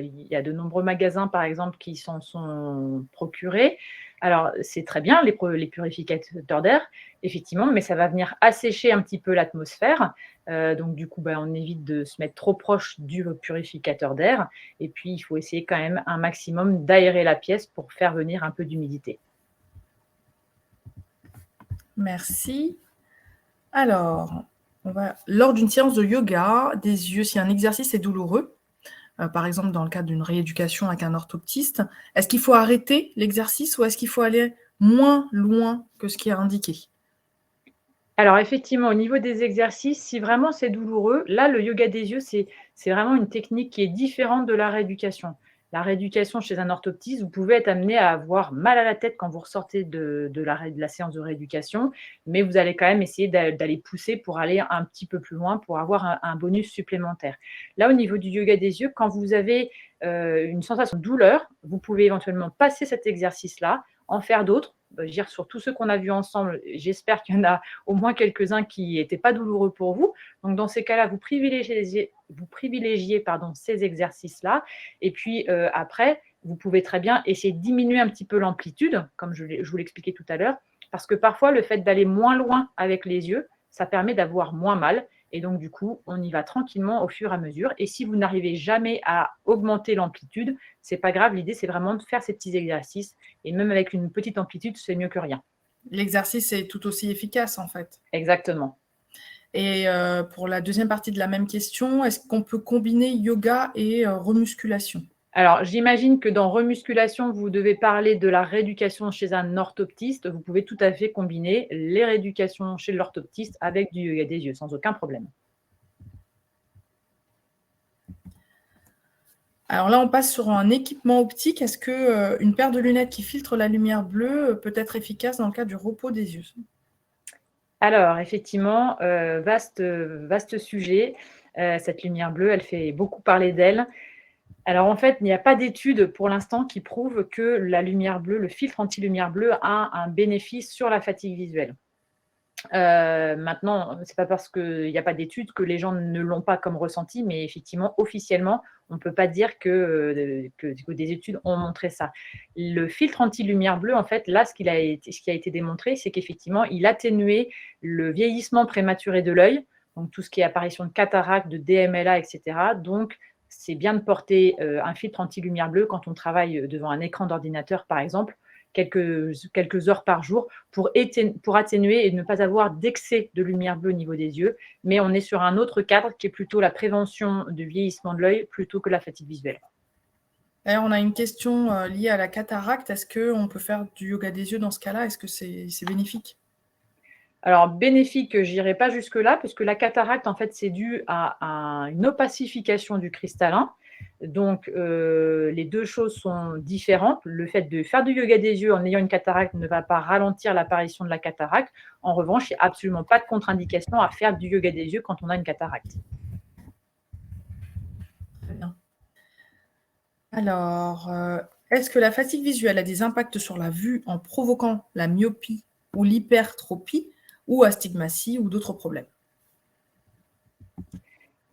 il y a de nombreux magasins, par exemple, qui s'en sont procurés. Alors, c'est très bien, les purificateurs d'air, effectivement, mais ça va venir assécher un petit peu l'atmosphère. Donc, du coup, on évite de se mettre trop proche du purificateur d'air. Et puis, il faut essayer quand même un maximum d'aérer la pièce pour faire venir un peu d'humidité. Merci. Alors, lors d'une séance de yoga des yeux, si un exercice est douloureux, par exemple dans le cadre d'une rééducation avec un orthoptiste, est-ce qu'il faut arrêter l'exercice ou est-ce qu'il faut aller moins loin que ce qui est indiqué? Alors effectivement, au niveau des exercices, si vraiment c'est douloureux, là, le yoga des yeux, c'est vraiment une technique qui est différente de la rééducation. La rééducation chez un orthoptiste, vous pouvez être amené à avoir mal à la tête quand vous ressortez de la séance de rééducation, mais vous allez quand même essayer d'aller pousser pour aller un petit peu plus loin, pour avoir un bonus supplémentaire. Là, au niveau du yoga des yeux, quand vous avez une sensation de douleur, vous pouvez éventuellement passer cet exercice-là, en faire d'autres. Je veux dire, sur tous ceux qu'on a vus ensemble, j'espère qu'il y en a au moins quelques-uns qui n'étaient pas douloureux pour vous. Donc, dans ces cas-là, vous privilégiez ces exercices-là. Et puis, après, vous pouvez très bien essayer de diminuer un petit peu l'amplitude, comme je vous l'expliquais tout à l'heure, parce que parfois, le fait d'aller moins loin avec les yeux, ça permet d'avoir moins mal. Et donc, du coup, on y va tranquillement au fur et à mesure. Et si vous n'arrivez jamais à augmenter l'amplitude, ce n'est pas grave. L'idée, c'est vraiment de faire ces petits exercices. Et même avec une petite amplitude, c'est mieux que rien. L'exercice est tout aussi efficace, en fait. Exactement. Et pour la deuxième partie de la même question, est-ce qu'on peut combiner yoga et remusculation? Alors, j'imagine que dans remusculation, vous devez parler de la rééducation chez un orthoptiste. Vous pouvez tout à fait combiner les rééducations chez l'orthoptiste avec du yoga des yeux, sans aucun problème. Alors là, on passe sur un équipement optique. Est-ce que une paire de lunettes qui filtre la lumière bleue peut être efficace dans le cas du repos des yeux? Alors, effectivement, vaste sujet. Cette lumière bleue, elle fait beaucoup parler d'elle. Alors, en fait, il n'y a pas d'études pour l'instant qui prouvent que la lumière bleue, le filtre anti-lumière bleue a un bénéfice sur la fatigue visuelle. Maintenant, c'est pas parce qu'il n'y a pas d'études que les gens ne l'ont pas comme ressenti, mais effectivement, officiellement, on ne peut pas dire que des études ont montré ça. Le filtre anti-lumière bleue, en fait, là, ce qui a été démontré, c'est qu'effectivement, il atténuait le vieillissement prématuré de l'œil, donc tout ce qui est apparition de cataracte, de DMLA, etc. Donc, c'est bien de porter un filtre anti-lumière bleue quand on travaille devant un écran d'ordinateur, par exemple, quelques heures par jour pour atténuer et ne pas avoir d'excès de lumière bleue au niveau des yeux. Mais on est sur un autre cadre qui est plutôt la prévention du vieillissement de l'œil plutôt que la fatigue visuelle. D'ailleurs, on a une question liée à la cataracte. Est-ce qu'on peut faire du yoga des yeux dans ce cas-là? Est-ce que c'est bénéfique? Alors, bénéfique, je n'irai pas jusque-là, puisque la cataracte, en fait, c'est dû à une opacification du cristallin. Donc, les deux choses sont différentes. Le fait de faire du yoga des yeux en ayant une cataracte ne va pas ralentir l'apparition de la cataracte. En revanche, il n'y a absolument pas de contre-indication à faire du yoga des yeux quand on a une cataracte. Très bien. Alors, est-ce que la fatigue visuelle a des impacts sur la vue en provoquant la myopie ou l'hypertropie ou astigmatie ou d'autres problèmes?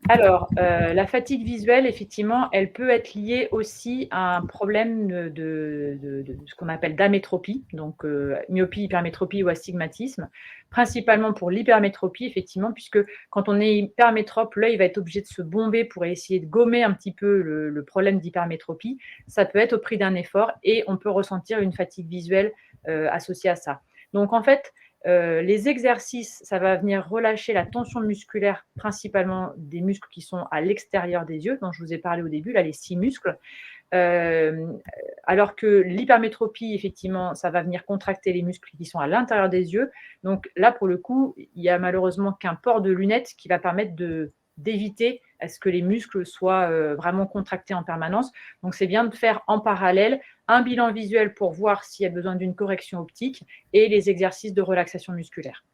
Alors, la fatigue visuelle, effectivement, elle peut être liée aussi à un problème de ce qu'on appelle d'amétropie, donc myopie, hypermétropie ou astigmatisme, principalement pour l'hypermétropie, effectivement, puisque quand on est hypermétrope, l'œil va être obligé de se bomber pour essayer de gommer un petit peu le problème d'hypermétropie. Ça peut être au prix d'un effort et on peut ressentir une fatigue visuelle associée à ça. Donc, en fait, les exercices, ça va venir relâcher la tension musculaire, principalement des muscles qui sont à l'extérieur des yeux, dont je vous ai parlé au début, là, les 6 muscles. Alors que l'hypermétropie, effectivement, ça va venir contracter les muscles qui sont à l'intérieur des yeux. Donc là, pour le coup, il n'y a malheureusement qu'un port de lunettes qui va permettre d'éviter à ce que les muscles soient vraiment contractés en permanence. Donc, c'est bien de faire en parallèle un bilan visuel pour voir s'il y a besoin d'une correction optique et les exercices de relaxation musculaire.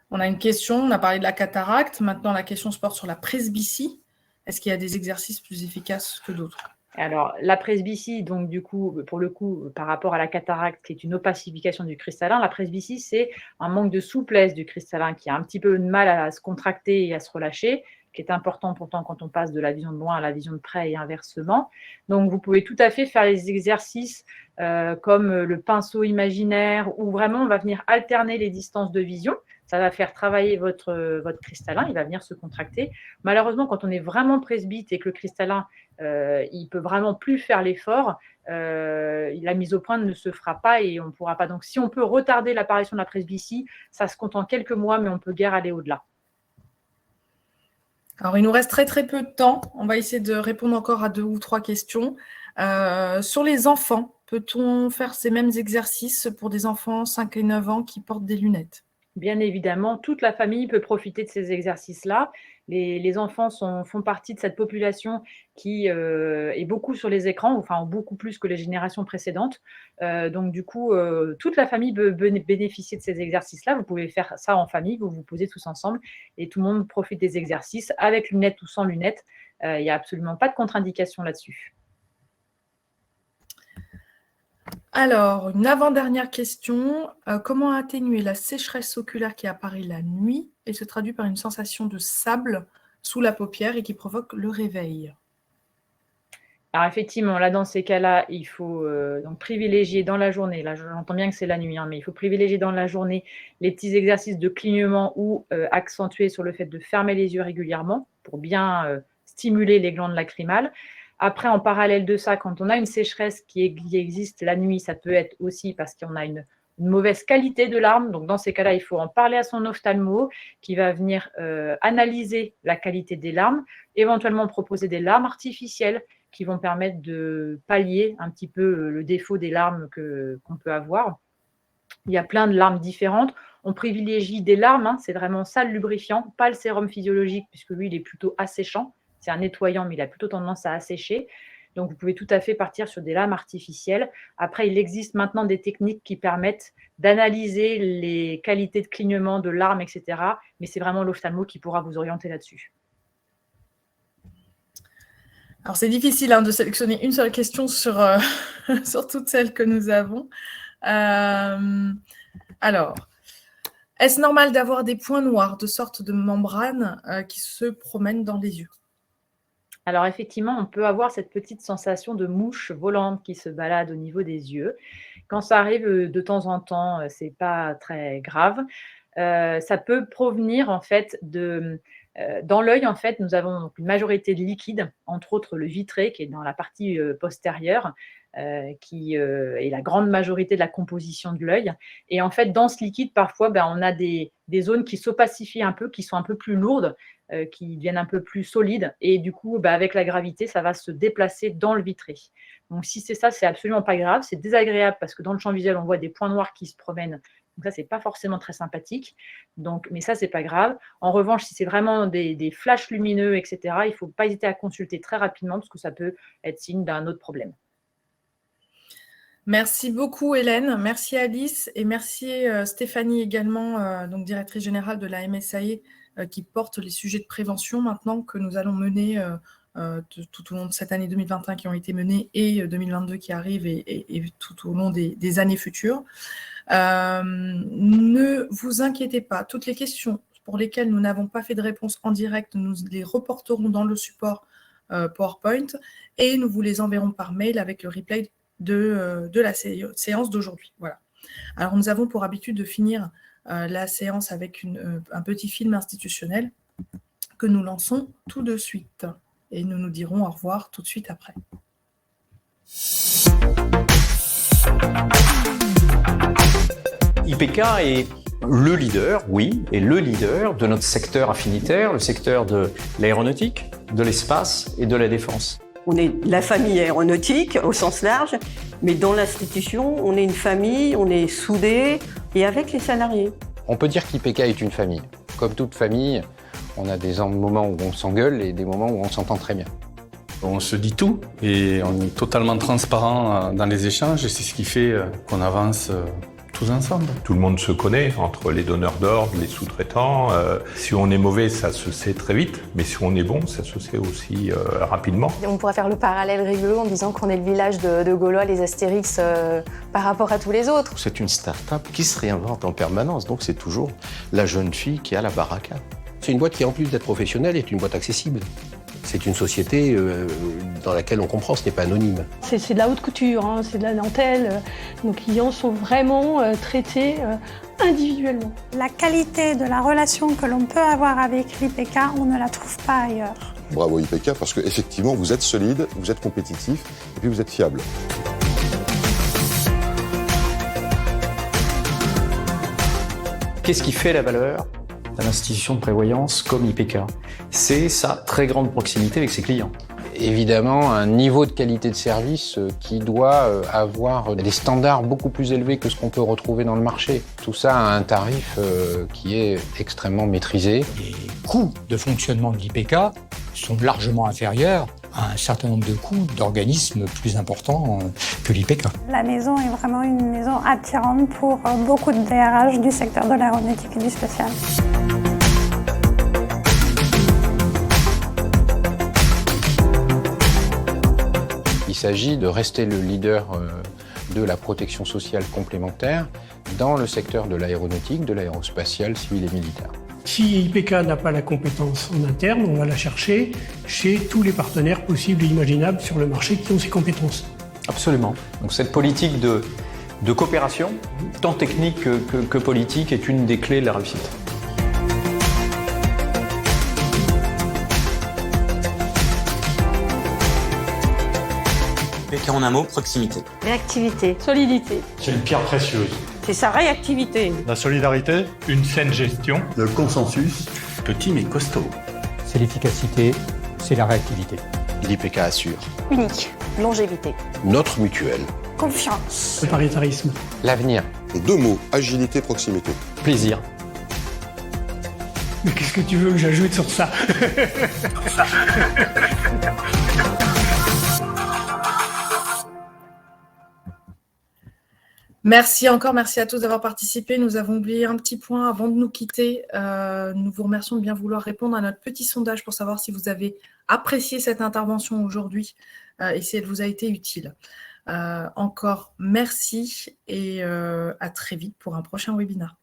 On a une question, on a parlé de la cataracte, maintenant la question se porte sur la presbytie. Est-ce qu'il y a des exercices plus efficaces que d'autres? Alors, la presbytie, donc du coup, pour le coup, par rapport à la cataracte, qui est une opacification du cristallin, la presbytie, c'est un manque de souplesse du cristallin qui a un petit peu de mal à se contracter et à se relâcher, qui est important pourtant quand on passe de la vision de loin à la vision de près et inversement. Donc, vous pouvez tout à fait faire les exercices comme le pinceau imaginaire, où vraiment on va venir alterner les distances de vision. Ça va faire travailler votre cristallin, il va venir se contracter. Malheureusement, quand on est vraiment presbyte et que le cristallin il peut vraiment plus faire l'effort, la mise au point ne se fera pas et on ne pourra pas. Donc, si on peut retarder l'apparition de la presbytie, ça se compte en quelques mois, mais on peut guère aller au-delà. Alors, il nous reste très très peu de temps. On va essayer de répondre encore à 2 ou 3 questions. Sur les enfants, peut-on faire ces mêmes exercices pour des enfants 5 et 9 ans qui portent des lunettes? Bien évidemment, toute la famille peut profiter de ces exercices-là. Les enfants font partie de cette population qui est beaucoup sur les écrans, enfin beaucoup plus que les générations précédentes. Donc du coup, toute la famille peut bénéficier de ces exercices-là. Vous pouvez faire ça en famille, vous vous posez tous ensemble et tout le monde profite des exercices avec lunettes ou sans lunettes. Il n'y a absolument pas de contre-indication là-dessus. Alors, une avant-dernière question. Comment atténuer la sécheresse oculaire qui apparaît la nuit et se traduit par une sensation de sable sous la paupière et qui provoque le réveil? Alors effectivement, là, dans ces cas-là, il faut donc privilégier dans la journée, là j'entends bien que c'est la nuit, hein, mais il faut privilégier dans la journée les petits exercices de clignement ou accentuer sur le fait de fermer les yeux régulièrement pour bien stimuler les glandes lacrymales. Après, en parallèle de ça, quand on a une sécheresse qui existe la nuit, ça peut être aussi parce qu'on a une une mauvaise qualité de larmes. Donc, dans ces cas-là, il faut en parler à son ophtalmo qui va venir analyser la qualité des larmes, éventuellement proposer des larmes artificielles qui vont permettre de pallier un petit peu le défaut des larmes qu'on peut avoir. Il y a plein de larmes différentes. On privilégie des larmes, c'est vraiment ça le lubrifiant, pas le sérum physiologique, puisque lui, il est plutôt asséchant. C'est un nettoyant, mais il a plutôt tendance à assécher. Donc, vous pouvez tout à fait partir sur des larmes artificielles. Après, il existe maintenant des techniques qui permettent d'analyser les qualités de clignement de larmes, etc. Mais c'est vraiment l'ophtalmo qui pourra vous orienter là-dessus. Alors, c'est difficile de sélectionner une seule question sur toutes celles que nous avons. Alors, est-ce normal d'avoir des points noirs, de sorte de membrane qui se promènent dans les yeux? Alors effectivement, on peut avoir cette petite sensation de mouche volante qui se balade au niveau des yeux. Quand ça arrive de temps en temps, c'est pas très grave. Ça peut provenir en fait dans l'œil, en fait, nous avons une majorité de liquide, entre autres le vitré qui est dans la partie postérieure, qui est la grande majorité de la composition de l'œil. Et en fait, dans ce liquide, parfois, on a des zones qui s'opacifient un peu, qui sont un peu plus lourdes, qui deviennent un peu plus solides. Et du coup, avec la gravité, ça va se déplacer dans le vitré. Donc, si c'est ça, c'est absolument pas grave. C'est désagréable parce que dans le champ visuel, on voit des points noirs qui se promènent. Donc ça, c'est pas forcément très sympathique. Donc, mais ça, c'est pas grave. En revanche, si c'est vraiment des flashs lumineux, etc., il faut pas hésiter à consulter très rapidement parce que ça peut être signe d'un autre problème. Merci beaucoup Hélène, merci Alice et merci Stéphanie également, donc directrice générale de la MSAE qui porte les sujets de prévention maintenant que nous allons mener tout au long de cette année 2021 qui ont été menées et 2022 qui arrive et tout au long des années futures. Ne vous inquiétez pas, toutes les questions pour lesquelles nous n'avons pas fait de réponse en direct, nous les reporterons dans le support PowerPoint et nous vous les enverrons par mail avec le replay de la séance d'aujourd'hui. Voilà. Alors, nous avons pour habitude de finir la séance avec un petit film institutionnel que nous lançons tout de suite. Et nous nous dirons au revoir tout de suite après. IPK est le leader, oui, et le leader de notre secteur affinitaire, le secteur de l'aéronautique, de l'espace et de la défense. On est la famille aéronautique au sens large, mais dans l'institution, on est une famille, on est soudés et avec les salariés. On peut dire qu'IPK est une famille. Comme toute famille, on a des moments où on s'engueule et des moments où on s'entend très bien. On se dit tout et on est totalement transparent dans les échanges et c'est ce qui fait qu'on avance tous ensemble. Tout le monde se connaît entre les donneurs d'ordre, les sous-traitants. Si on est mauvais, ça se sait très vite, mais si on est bon, ça se sait aussi rapidement. On pourrait faire le parallèle rigolo en disant qu'on est le village de Gaulois, les Astérix, par rapport à tous les autres. C'est une start-up qui se réinvente en permanence, donc c'est toujours la jeune fille qui a la baraque. C'est une boîte qui, en plus d'être professionnelle, est une boîte accessible. C'est une société dans laquelle on comprend, ce n'est pas anonyme. C'est de la haute couture, c'est de la dentelle. Nos clients sont vraiment traités individuellement. La qualité de la relation que l'on peut avoir avec l'IPK, on ne la trouve pas ailleurs. Bravo IPK, parce qu'effectivement, vous êtes solide, vous êtes compétitif et puis vous êtes fiable. Qu'est-ce qui fait la valeur d'une institution de prévoyance comme IPK? C'est sa très grande proximité avec ses clients. Évidemment, un niveau de qualité de service qui doit avoir des standards beaucoup plus élevés que ce qu'on peut retrouver dans le marché. Tout ça à un tarif qui est extrêmement maîtrisé. Les coûts de fonctionnement de l'IPK sont largement inférieurs à un certain nombre de coûts d'organismes plus importants que l'IPK. La maison est vraiment une maison attirante pour beaucoup de DRH du secteur de l'aéronautique et du spatial. Il s'agit de rester le leader de la protection sociale complémentaire dans le secteur de l'aéronautique, de l'aérospatiale, civil et militaire. Si IPK n'a pas la compétence en interne, on va la chercher chez tous les partenaires possibles et imaginables sur le marché qui ont ces compétences. Absolument. Donc cette politique de coopération, tant technique que politique, est une des clés de la réussite. IPK en un mot, proximité. Réactivité. Solidité. C'est une pierre précieuse. c'est sa réactivité. La solidarité, une saine gestion, le consensus, petit mais costaud. C'est l'efficacité, c'est la réactivité. L'IPK assure. Unique. Longévité. Notre mutuelle. Confiance. Le paritarisme. L'avenir. Les deux mots, agilité, proximité. Plaisir. Mais qu'est-ce que tu veux que j'ajoute sur ça? Merci encore, merci à tous d'avoir participé. Nous avons oublié un petit point avant de nous quitter. Nous vous remercions de bien vouloir répondre à notre petit sondage pour savoir si vous avez apprécié cette intervention aujourd'hui et si elle vous a été utile. Encore merci et à très vite pour un prochain webinaire.